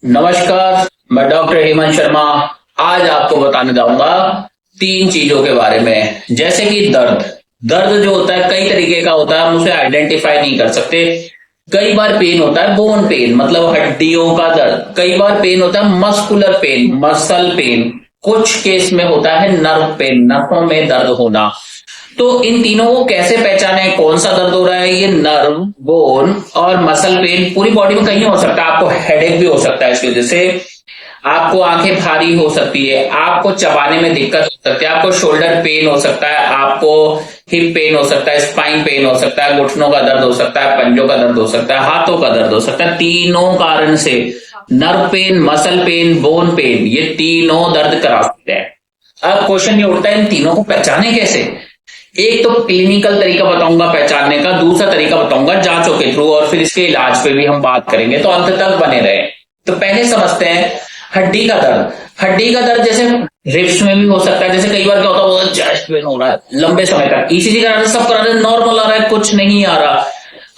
नमस्कार। मैं डॉक्टर हेमंत शर्मा आज आपको बताने जाऊंगा तीन चीजों के बारे में। जैसे कि दर्द। दर्द जो होता है कई तरीके का होता है, हम उसे आइडेंटिफाई नहीं कर सकते। कई बार पेन होता है बोन पेन, मतलब हड्डियों का दर्द। कई बार पेन होता है मस्कुलर पेन, मसल पेन। कुछ केस में होता है नर्व पेन, नसों में दर्द होना। तो इन तीनों को कैसे पहचाने, कौन सा दर्द हो रहा है। ये नर्व, बोन और मसल पेन पूरी बॉडी में कहीं हो सकता है। आपको हेडेक भी हो सकता है इसकी वजह से। आपको आंखें भारी हो सकती है, आपको चबाने में दिक्कत हो सकती है, आपको शोल्डर पेन हो सकता है, आपको हिप पेन हो सकता है, स्पाइन पेन हो सकता है, घुटनों का दर्द हो सकता है, पंजों का दर्द हो सकता है, हाथों का दर्द हो सकता है। तीनों कारण से nerve pain, muscle pain, bone pen, ये तीनों दर्द करा सकते हैं। अब क्वेश्चन ये उठता है इन तीनों को पहचाने कैसे। एक तो क्लिनिकल तरीका बताऊंगा पहचानने का, दूसरा तरीका बताऊंगा जांचों के थ्रू, और फिर इसके इलाज पे भी हम बात करेंगे, तो अंत तक बने रहे। तो पहले समझते हैं हड्डी का दर्द। हड्डी का दर्द जैसे रिब्स में भी हो सकता है। जैसे कई बार क्या होता है, चेस्ट पेन हो रहा है लंबे समय तक, ईसीजी करा रहे, सब करा रहे, नॉर्मल आ रहा है, कुछ नहीं आ रहा।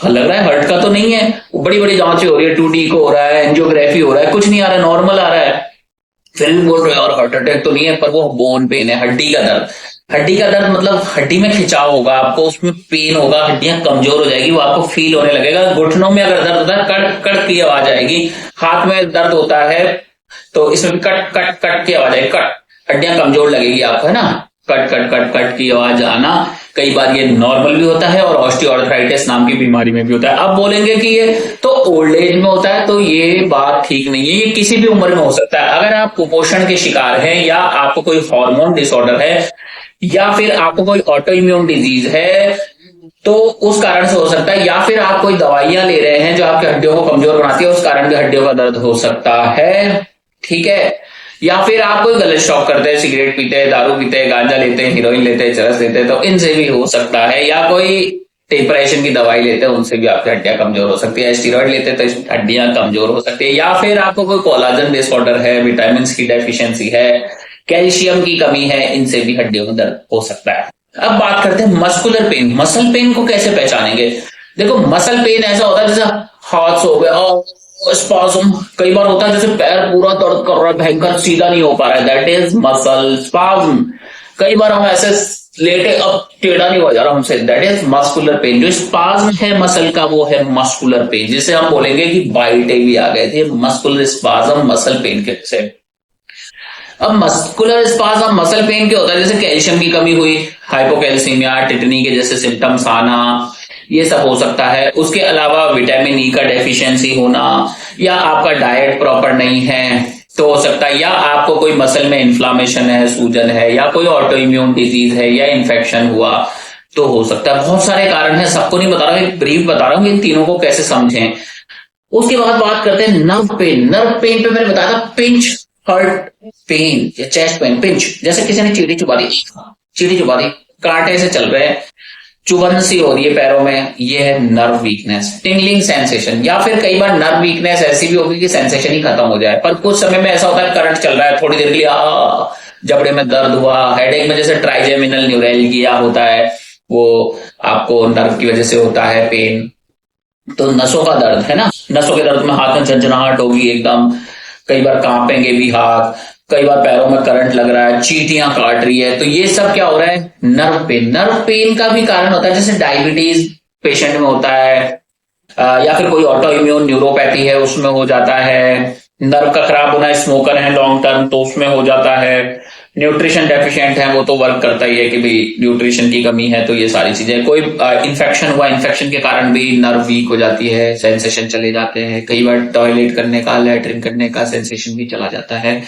लग रहा है हार्ट का तो नहीं है, बड़ी बड़ी जांचें हो रही है, 2D को हो रहा है, एंजियोग्राफी हो रहा है, कुछ नहीं आ रहा है, नॉर्मल आ रहा है। फिर भी बोल रहे हैं और हार्ट अटैक तो नहीं है, पर वो बोन पेन है, हड्डी का दर्द। हड्डी का दर्द मतलब हड्डी में खिंचाव होगा, आपको उसमें पेन होगा, हड्डियां कमजोर हो जाएगी, वो आपको फील होने लगेगा। घुटनों में अगर दर्द होता है, कट कट की आवाज आएगी। हाथ में दर्द होता है तो इसमें भी कट कट कट की आवाज आएगी, कट। हड्डियां कमजोर लगेगी आपको, है ना। कट कट कट कट की आवाज आना। कई बार ये नॉर्मल भी होता है और ऑस्टियोआर्थराइटिस नाम की बीमारी में भी होता है। अब बोलेंगे कि ये तो ओल्ड एज में होता है, तो ये बात ठीक नहीं है, ये किसी भी उम्र में हो सकता है। अगर आप कुपोषण के शिकार हैं, या आपको कोई हार्मोन डिसऑर्डर है, या फिर आपको कोई ऑटो इम्यून डिजीज है, तो उस कारण से हो सकता है। या फिर आप कोई दवाइयां ले रहे हैं जो आपकी हड्डियों को कमजोर बनाती है, उस कारण भी हड्डियों का दर्द हो सकता है। ठीक है। या फिर आप कोई गलत शौक करते हैं, सिगरेट पीते हैं, दारू पीते हैं, गांजा लेते हैं, हीरोइन लेते हैं, चरस लेते हैं, तो इनसे भी हो सकता है। या कोई डिप्रेशन की दवाई लेते हैं, उनसे भी आपकी हड्डियां कमजोर हो सकती है। स्टीरॉइड लेते हैं तो हड्डियां कमजोर हो सकती है। या फिर आपको कोई कोलाजन डिसऑर्डर है, विटामिन की डेफिशिएंसी है, कैल्शियम की कमी है, इनसे भी हड्डियों में दर्द हो सकता है। अब बात करते हैं मस्कुलर पेन। मसल पेन को कैसे पहचानेंगे। देखो मसल पेन ऐसा होता है जैसे हाथ हो गया स्पाज्म। कई बार होता है जैसे पैर पूरा दर्द कर रहा है, भयंकर सीधा नहीं हो पा रहा है, दैट इज मसल स्पाज्म। कई बार हम ऐसे लेटे, अब टेढ़ा नहीं हो जा रहा हमसे, दैट इज मस्कुलर पेन। जो स्पाज्म है मसल का, वो है मस्कुलर पेन, जिसे हम बोलेंगे कि बाइटे भी आ गए थे, मस्कुलर स्पाज्म मसल पेन के से। अब मस्कुलर स्पाज्म मसल पेन क्या होता है, जैसे कैल्शियम की कमी हुई, हाइपोकैल्सीमिया, टिटनी के जैसे सिम्टम्स आना, ये सब हो सकता है। उसके अलावा विटामिन ई का डेफिशिएंसी होना, या आपका डाइट प्रॉपर नहीं है तो हो सकता है। या आपको कोई मसल में इन्फ्लामेशन है, सूजन है, या कोई ऑटो इम्यून डिजीज है, या इन्फेक्शन हुआ तो हो सकता है। बहुत सारे कारण हैं, सबको नहीं बता रहा हूं, एक ब्रीफ बता रहा हूं इन तीनों को कैसे समझें। उसके बाद बात करते हैं नर्व पेन। नर्व पेन पे मैंने बताया था पिंच हर्ट पेन या चेस्ट पेन। पिंच जैसे किसी ने चींटी चुबा दी, चींटी चुबा दी, कांटे से चल रहे हैं, चुभन सी हो रही है पैरों में, ये है नर्व वीकनेस, टिंगलिंग सेंसेशन। या फिर कई बार नर्व वीकनेस ऐसी भी होगी कि सेंसेशन ही खत्म हो जाए, पर कुछ समय में ऐसा होता है करंट चल रहा है, थोड़ी देर के लिए जबड़े में दर्द हुआ। हेडेक में जैसे ट्राइजेमिनल न्यूरैल्गिया होता है, वो आपको नर्व की वजह से होता है पेन। तो नसों का दर्द है ना, नसों के दर्द में हाथ में झंझनाहट होगी एकदम, कई बार कांपेंगे भी हाथ, कई बार पैरों में करंट लग रहा है, चींटियां काट रही है, तो ये सब क्या हो रहा है, नर्व पेन। नर्व पेन का भी कारण होता है, जैसे डायबिटीज पेशेंट में होता है, या फिर कोई ऑटो इम्यून न्यूरोपैथी है उसमें हो जाता है। नर्व का खराब होना, स्मोकर है लॉन्ग टर्म तो उसमें हो जाता है। न्यूट्रिशन डेफिशिएंट है, वो तो वर्क करता ही है कि भाई न्यूट्रिशन की कमी है, तो ये सारी चीजें। कोई इन्फेक्शन हुआ, इन्फेक्शन के कारण भी नर्व वीक हो जाती है, सेंसेशन चले जाते हैं। कई बार टॉयलेट करने का, लैट्रिन करने का सेंसेशन भी चला जाता है।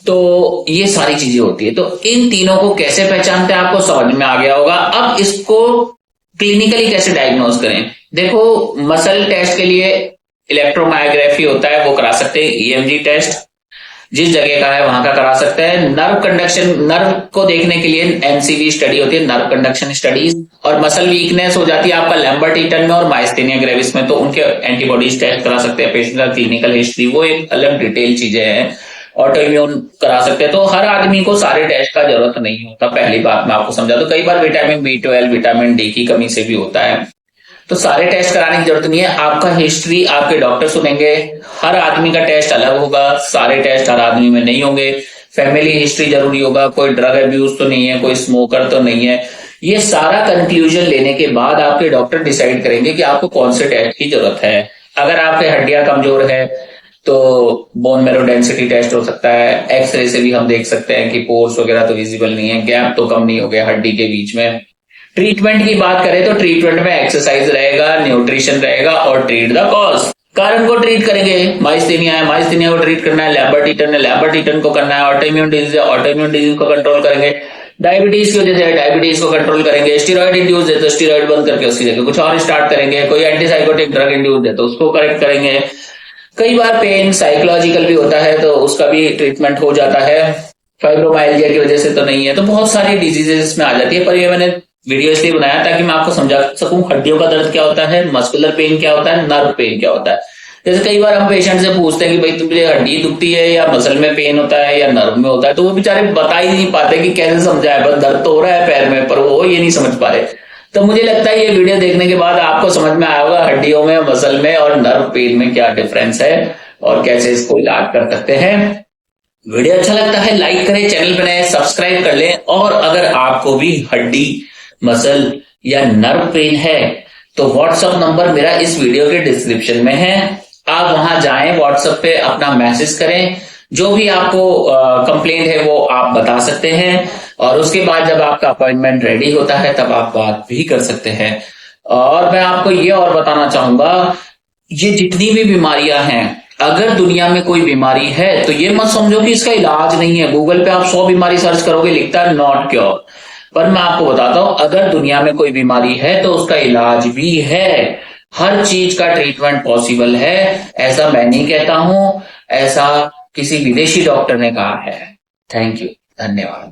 तो ये सारी चीजें होती है। तो इन तीनों को कैसे पहचानते हैं आपको समझ में आ गया होगा। अब इसको क्लिनिकली कैसे डायग्नोज करें। देखो मसल टेस्ट के लिए इलेक्ट्रोमायोग्राफी होता है, वो करा सकते हैं। ईएमजी टेस्ट जिस जगह का है वहां का करा सकते हैं। नर्व कंडक्शन, नर्व को देखने के लिए एमसीवी स्टडी होती है, नर्व कंडक्शन स्टडीज। और मसल वीकनेस हो जाती है आपका लैम्बर्ट ईटन में और माइस्थेनिया ग्रेविस में, तो उनके एंटीबॉडीज टेस्ट करा सकते हैं। पेशेंट का क्लिनिकल हिस्ट्री, वो एक अलग डिटेल चीजें हैं। ऑटो इम्यून करा सकते हैं। तो हर आदमी को सारे टेस्ट का जरूरत नहीं होता, पहली बात मैं आपको समझा दूं। कई बार विटामिन बी 12, विटामिन डी की कमी से भी होता है। तो सारे टेस्ट कराने की जरूरत नहीं है। आपका हिस्ट्री आपके डॉक्टर सुनेंगे। हर आदमी का टेस्ट अलग होगा, सारे टेस्ट हर आदमी में नहीं होंगे। फैमिली हिस्ट्री जरूरी होगा, कोई ड्रग अब्यूज तो नहीं है, कोई स्मोकर तो नहीं है। ये सारा कंक्लूजन लेने के बाद आपके डॉक्टर डिसाइड करेंगे कि आपको कौन से टेस्ट की जरूरत है। अगर आपके हड्डियां कमजोर है तो बोन मैरो डेंसिटी टेस्ट हो सकता है। एक्सरे से भी हम देख सकते हैं कि पोर्स वगैरह तो विजिबल नहीं है, गैप तो कम नहीं हो गया हड्डी के बीच में। ट्रीटमेंट की बात करें तो ट्रीटमेंट में एक्सरसाइज रहेगा, न्यूट्रिशन रहेगा और ट्रीट द कॉज। कारण को ट्रीट करेंगे। माइस्थेनिया है, माइस्थेनिया को ट्रीट करना है। लैम्बर्टिटन है, लैम्बर्टिटन को करना है। ऑटोइम्यून डिजीज है, ऑटोइम्यून डिजीज को कंट्रोल करेंगे। डायबिटीज की वजह से डायबिटीज को कंट्रोल करेंगे। स्टीरॉइड इंड्यूस है तो स्टीरॉइड बंद करके उसकी जगह कुछ और स्टार्ट करेंगे। कोई एंटीसाइकोटिक ड्रग इंड्यूस है तो उसको करेक्ट करेंगे। कई बार पेन साइकोलॉजिकल भी होता है तो उसका भी ट्रीटमेंट हो जाता है। फाइब्रोमाइल्जिया की वजह से तो नहीं है। तो बहुत सारी डिजीजेस इसमें आ जाती है, पर ये मैंने वीडियो इसलिए बनाया ताकि मैं आपको समझा सकूं हड्डियों का दर्द क्या होता है, मस्कुलर पेन क्या होता है, नर्व पेन क्या होता है। जैसे कई बार हम पेशेंट से पूछते हैं कि भाई तुझे हड्डी दुखती है या मसल में पेन होता है या नर्व में होता है, तो वो बेचारे बता ही नहीं पाते कि कैसे समझाए। बस दर्द तो हो रहा है पैर में, पर वो ये नहीं समझ पा रहे। तो मुझे लगता है ये वीडियो देखने के बाद आपको समझ में आया होगा हड्डियों में, मसल में और नर्व पेन में क्या डिफरेंस है और कैसे इसको इलाज कर सकते हैं। वीडियो अच्छा लगता है लाइक करें, चैनल पर नए सब्सक्राइब कर लें। और अगर आपको भी हड्डी, मसल या नर्व पेन है तो व्हाट्सएप नंबर मेरा इस वीडियो के डिस्क्रिप्शन में है। आप वहां जाएं, व्हाट्सएप पे अपना मैसेज करें, जो भी आपको कंप्लेंट है वो आप बता सकते हैं। और उसके बाद जब आपका अपॉइंटमेंट रेडी होता है तब आप बात भी कर सकते हैं। और मैं आपको ये और बताना चाहूंगा, ये जितनी भी बीमारियां हैं, अगर दुनिया में कोई बीमारी है तो ये मत समझो कि इसका इलाज नहीं है। गूगल पे आप 100 बीमारी सर्च करोगे, लिखता है नॉट क्योर। पर मैं आपको बताता हूं, अगर दुनिया में कोई बीमारी है तो उसका इलाज भी है। हर चीज का ट्रीटमेंट पॉसिबल है। ऐसा मैं नहीं कहता हूं, ऐसा किसी विदेशी डॉक्टर ने कहा है। थैंक यू, धन्यवाद।